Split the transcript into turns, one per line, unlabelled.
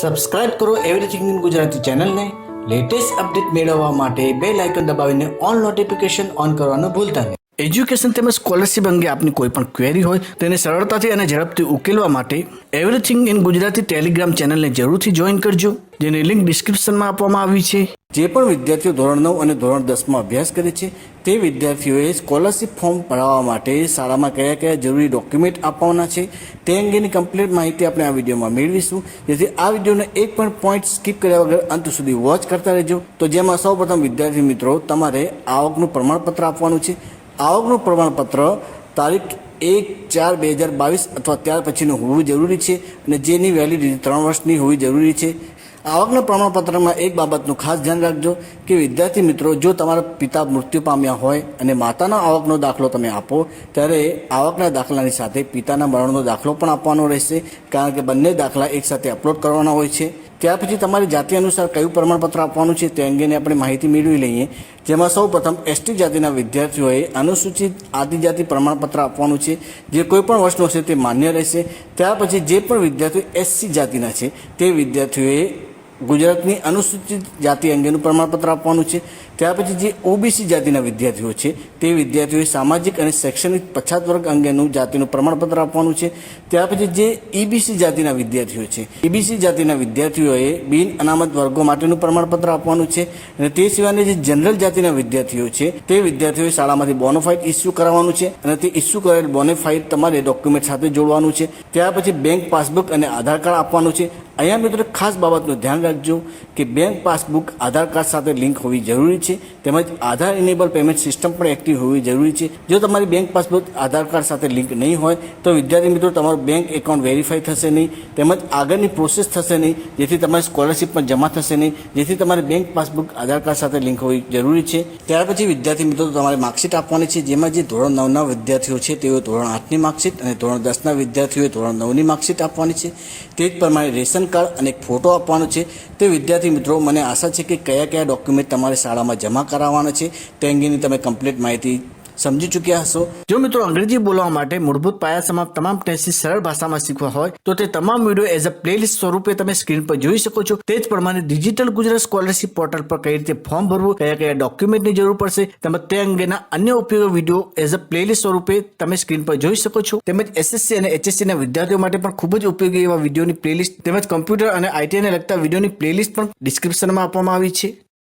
Subscribe કરો everything in Gujarati ચેનલને latest update મેળવવા માટે બેલ આઇકન દબાવીને ઓલ નોટિફિકેશન ઓન કરવાનું ભૂલતા નહીં। એજ્યુકેશન તેમજ સ્કોલરશિપ અંગે આપની કોઈ પણ ક્વેરી હોય તેને સરળતાથી અને ઝડપથી ઉકેલવા માટે એવરીથિંગ ઇન ગુજરાતી ટેલિગ્રામ ચેનલને જરૂરથી જોઈન કરજો, જેની લિંક ડિસ્ક્રિપ્શનમાં આપવામાં આવી છે। જે પણ વિદ્યાર્થીઓ ધોરણ 9 અને ધોરણ 10માં અભ્યાસ કરે છે તે વિદ્યાર્થીઓએ સ્કોલરશિપ ફોર્મ ભરવા માટે શાળામાં કયા કયા જરૂરી ડોક્યુમેન્ટ આપવાના છે તે અંગેની કમ્પ્લીટ માહિતી આપણે આ વિડીયોમાં મેળવીશું, જેથી આ વિડીયોને એક પણ પોઈન્ટ સ્કીપ કર્યા વગર અંત સુધી વોચ કરતા રહેજો। તો જેમાં સૌપ્રથમ વિદ્યાર્થી મિત્રો તમારે આવકનું પ્રમાણપત્ર આપવાનું છે। આવકનું પ્રમાણપત્ર તારીખ 1/4/2022 અથવા ત્યાર પછીનું હોવું જરૂરી છે અને જેની વેલિડિટી 3 વર્ષની હોવી જરૂરી છે। આવકના પ્રમાણપત્રમાં એક બાબતનું ખાસ ધ્યાન રાખજો કે વિદ્યાર્થી મિત્રો, જો તમારા પિતા મૃત્યુ પામ્યા હોય અને માતાના આવકનો દાખલો તમે આપો ત્યારે આવકના દાખલાની સાથે પિતાના મરણનો દાખલો પણ આપવાનો રહેશે, કારણ કે બંને દાખલા એકસાથે અપલોડ કરવાના હોય છે। ત્યાર પછી તમારી જાતિ અનુસાર કયું પ્રમાણપત્ર આપવાનું છે તે અંગેની આપણે માહિતી મેળવી લઈએ। જેમાં સૌપ્રથમ એસટી જાતિના વિદ્યાર્થીઓએ અનુસૂચિત આદિજાતિ પ્રમાણપત્ર આપવાનું છે, જે કોઈ પણ વર્ષનું હશે તે માન્ય રહેશે। ત્યાર પછી જે પણ વિદ્યાર્થીઓ એસસી જાતિના છે તે વિદ્યાર્થીઓએ ગુજરાતની અનુસૂચિત જાતિ અંગેનું પ્રમાણપત્ર આપવાનું છે। ત્યાર પછી જે ઓબીસી જાતિના વિદ્યાર્થીઓ છે તે વિદ્યાર્થીઓએ સામાજિક અને શૈક્ષણિક પછાત વર્ગ અંગેનું જાતિનું પ્રમાણપત્ર આપવાનું છે। ત્યાર પછી જે ઈબીસી જાતિના વિદ્યાર્થીઓ છે, ઈબીસી જાતિના વિદ્યાર્થીઓએ બિન અનામત વર્ગો માટેનું પ્રમાણપત્ર આપવાનું છે। અને તે સિવાયના જે જનરલ જાતિના વિદ્યાર્થીઓ છે તે વિદ્યાર્થીઓએ શાળામાંથી બોનોફાઇડ ઇસ્યુ કરાવવાનું છે અને તે ઇસ્યુ કરેલ બોનોફાઇડ તમારે ડોક્યુમેન્ટ સાથે જોડવાનું છે। ત્યાર પછી બેંક પાસબુક અને આધાર કાર્ડ આપવાનું છે। અહીંયા મિત્રો ખાસ બાબતનું ધ્યાન રાખજો કે બેંક પાસબુક આધાર કાર્ડ સાથે લિંક હોવી જરૂરી છે, તેમજ આધાર ઇનેબલ પેમેન્ટ સિસ્ટમ પણ એક્ટિવ હોવી જરૂરી છે। જો તમારી બેંક પાસબુક આધાર કાર્ડ સાથે લિંક નહીં હોય તો વિદ્યાર્થી મિત્રો તમારું બેંક એકાઉન્ટ વેરીફાઈ થશે નહીં, તેમજ આગળની પ્રોસેસ થશે નહીં, જેથી તમારી સ્કોલરશિપ પણ જમા થશે નહીં, જેથી તમારી બેંક પાસબુક આધાર કાર્ડ સાથે લિંક હોવી જરૂરી છે। ત્યાર પછી વિદ્યાર્થી મિત્રો તમારે માર્કશીટ આપવાની છે, જેમાં જે ધોરણ 9ના વિદ્યાર્થીઓ છે તેઓ ધોરણ 8ની માર્કશીટ અને ધોરણ 10ના વિદ્યાર્થીઓએ ધોરણ 9ની માર્કશીટ આપવાની છે। તે જ પ્રમાણે રેશન કાર્ડ અને એક ફોટો આપવાનો છે। તે વિદ્યાર્થી મિત્રો, મને આશા છે કે કયા કયા ડોક્યુમેન્ટ તમારે શાળામાં જમા કરાવવાના છે તે અંગેની તમે કમ્પ્લીટ માહિતી સમજી ચૂક્યા હશો। જો મિત્રો અંગ્રેજી બોલવા માટે મૂળભૂત પાયાસમાં તમામ ટેસ્ટ સરળ ભાષામાં શીખવા હોય તો તે તમામ વિડીયો એઝ અ પ્લેલિસ્ટ સ્વરૂપે તમે સ્ક્રીન પર જોઈ શકો છો। તે જ પ્રમાણે ડિજિટલ ગુજરાત સ્કોલરશિપ પોર્ટલ પર કઈ રીતે ફોર્મ ભરવું, કયા કયા ડોક્યુમેન્ટની જરૂર પડશે, તેમજ તે અંગેના અન્ય ઉપયોગી વિડીયો એઝ અ પ્લેલિસ્ટ સ્વરૂપે તમે સ્ક્રીન પર જોઈ શકો છો। તેમજ એસએસસી અને એચએસસી ના વિદ્યાર્થીઓ માટે પણ ખૂબ જ ઉપયોગી એવા વિડીયોની પ્લેલિસ્ટ તેમજ કમ્પ્યુટર અને આઈટીઆઈને લગતા વિડીયોની પ્લેલિસ્ટ પણ ડિસ્ક્રિપ્શનમાં આપવામાં આવી છે।